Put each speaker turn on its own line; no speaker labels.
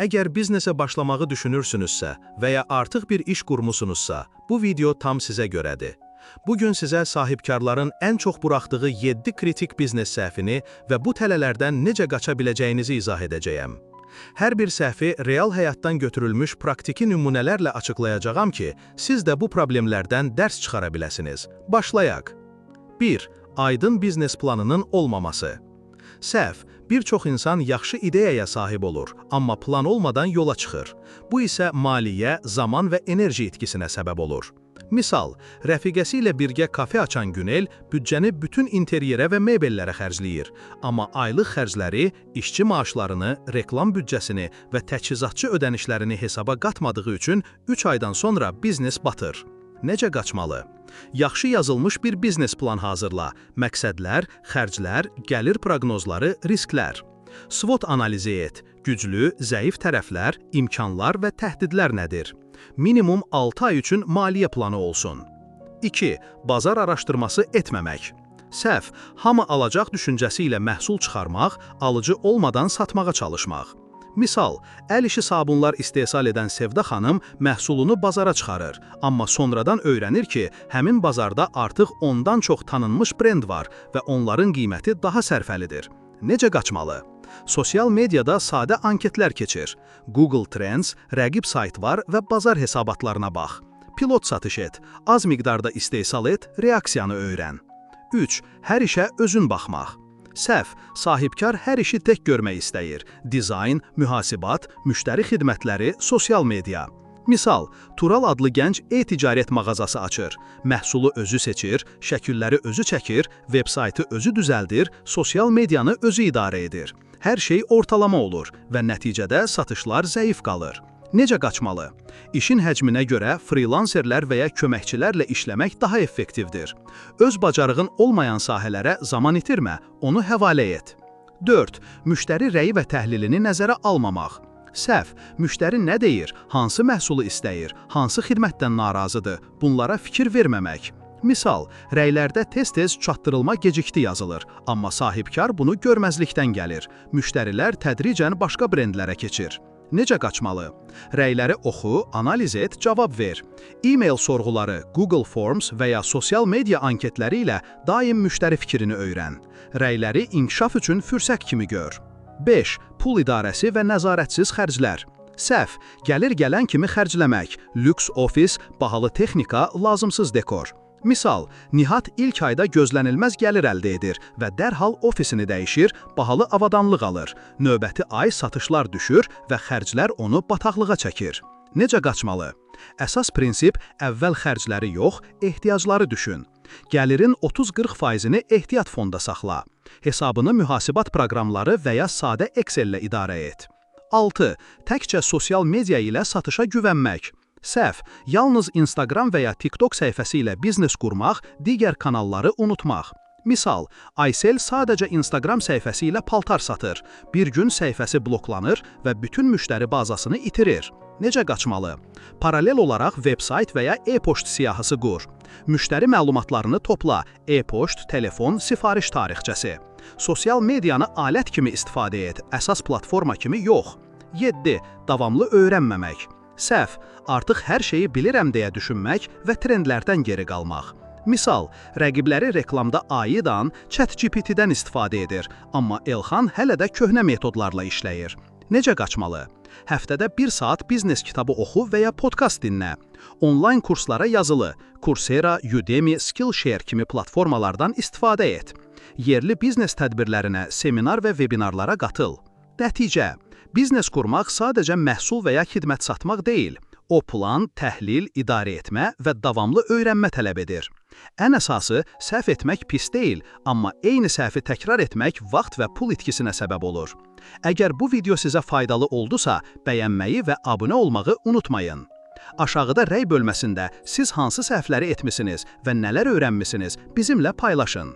Əgər biznesə başlamağı düşünürsünüzsə və ya artıq bir iş qurmusunuzsa, bu video tam sizə görədir. Bugün sizə sahibkarların ən çox buraxdığı 7 kritik biznes səhvini və bu tələlərdən necə qaça biləcəyinizi izah edəcəyəm. Hər bir səhvi real həyatdan götürülmüş praktiki nümunələrlə açıqlayacağam ki, siz də bu problemlərdən dərs çıxara biləsiniz. Başlayaq. 1. Aydın biznes planının olmaması. Səhv, bir çox insan yaxşı ideyaya sahib olur, amma plan olmadan yola çıxır. Bu isə maliyyə, zaman və enerji itkisinə səbəb olur. Misal, rəfiqəsi ilə birgə kafe açan Günel büdcəni bütün interyerə və mebellərə xərcləyir, amma aylıq xərcləri, işçi maaşlarını, reklam büdcəsini və təchizatçı ödənişlərini hesaba qatmadığı üçün 3 aydan sonra biznes batır. Necə qaçmalı? Yaxşı yazılmış bir biznes plan hazırla. Məqsədlər, xərclər, gəlir proqnozları, risklər. SWOT analizi et. Güclü, zəif tərəflər, imkanlar və təhdidlər nədir? Minimum 6 ay üçün maliyyə planı olsun. 2. Bazar araşdırması etməmək. Səhv, hamı alacaq düşüncəsi ilə məhsul çıxarmaq, alıcı olmadan satmağa çalışmaq. Misal, əl işi sabunlar istehsal edən Sevda xanım məhsulunu bazara çıxarır, amma sonradan öyrənir ki, həmin bazarda artıq ondan çox tanınmış brend var və onların qiyməti daha sərfəlidir. Necə qaçmalı? Sosial mediada sadə anketlər keçir. Google Trends, rəqib sayt var və bazar hesabatlarına bax. Pilot satış et, az miqdarda istehsal et, reaksiyanı öyrən. 3. Hər işə özün baxmaq. Səhv, sahibkar hər işi tək görmək istəyir. Dizayn, mühasibat, müştəri xidmətləri, sosial media. Misal, Tural adlı gənc e-ticarət mağazası açır. Məhsulu özü seçir, şəkilləri özü çəkir, veb-saytı özü düzəldir, sosial medianı özü idarə edir. Hər şey ortalama olur və nəticədə satışlar zəif qalır. Necə qaçmalı? İşin həcminə görə freelancerlər və ya köməkçilərlə işləmək daha effektivdir. Öz bacarığın olmayan sahələrə zaman itirmə, onu həvalə et. 4. Müştəri rəyi və təhlilini nəzərə almamaq. Səhv, müştəri nə deyir, hansı məhsulu istəyir, hansı xidmətdən narazıdır, bunlara fikir verməmək. Misal, rəylərdə tez-tez çatdırılma gecikdi yazılır, amma sahibkar bunu görməzlikdən gəlir. Müştərilər tədricən başqa brendlərə keçir. Necə qaçmalı? Rəyləri oxu, analiz et, cavab ver. E-mail sorğuları, Google Forms və ya sosial media anketləri ilə daim müştəri fikrini öyrən. Rəyləri inkişaf üçün fürsət kimi gör. 5. Pul idarəsi və nəzarətsiz xərclər. Səhv, gəlir gələn kimi xərcləmək, lüks ofis, bahalı texnika, lazımsız dekor. Misal, Nihat ilk ayda gözlənilməz gəlir əldə edir və dərhal ofisini dəyişir, bahalı avadanlıq alır. Növbəti ay satışlar düşür və xərclər onu bataqlığa çəkir. Necə qaçmalı? Əsas prinsip əvvəl xərcləri yox, ehtiyacları düşün. Gəlirin 30-40%-ni ehtiyat fonda saxla. Hesabını mühasibat proqramları və ya sadə Excel-lə idarə et. 6. Təkcə sosial media ilə satışa güvənmək. Səhv, yalnız Instagram və ya TikTok səhifəsi ilə biznes qurmaq, digər kanalları unutmaq. Misal, Aysel sadəcə Instagram səhifəsi ilə paltar satır. Bir gün səhifəsi bloklanır və bütün müştəri bazasını itirir. Necə qaçmalı? Paralel olaraq veb-sayt və ya e-poçt siyahısı qur. Müştəri məlumatlarını topla, e-poçt, telefon, sifariş tarixçəsi. Sosial medianı alət kimi istifadə et, əsas platforma kimi yox. 7. Davamlı öyrənməmək. Səhv, artıq hər şeyi bilirəm deyə düşünmək və trendlərdən geri qalmaq. Misal, rəqibləri reklamda AI-dan, ChatGPT-dən istifadə edir, amma Elxan hələ də köhnə metodlarla işləyir. Necə qaçmalı? Həftədə 1 saat biznes kitabı oxu və ya podkast dinlə. Onlayn kurslara yazılı, Coursera, Udemy, Skillshare kimi platformalardan istifadə et. Yerli biznes tədbirlərinə, seminar və webinarlara qatıl. Nəticə, biznes qurmaq sadəcə məhsul və ya xidmət satmaq deyil. O plan, təhlil, idarə etmə və davamlı öyrənmə tələb edir. Ən əsası, səhv etmək pis deyil, amma eyni səhvi təkrar etmək vaxt və pul itkisinə səbəb olur. Əgər bu video sizə faydalı oldusa, bəyənməyi və abunə olmağı unutmayın. Aşağıda rəy bölməsində siz hansı səhvləri etmisiniz və nələr öyrənmisiniz bizimlə paylaşın.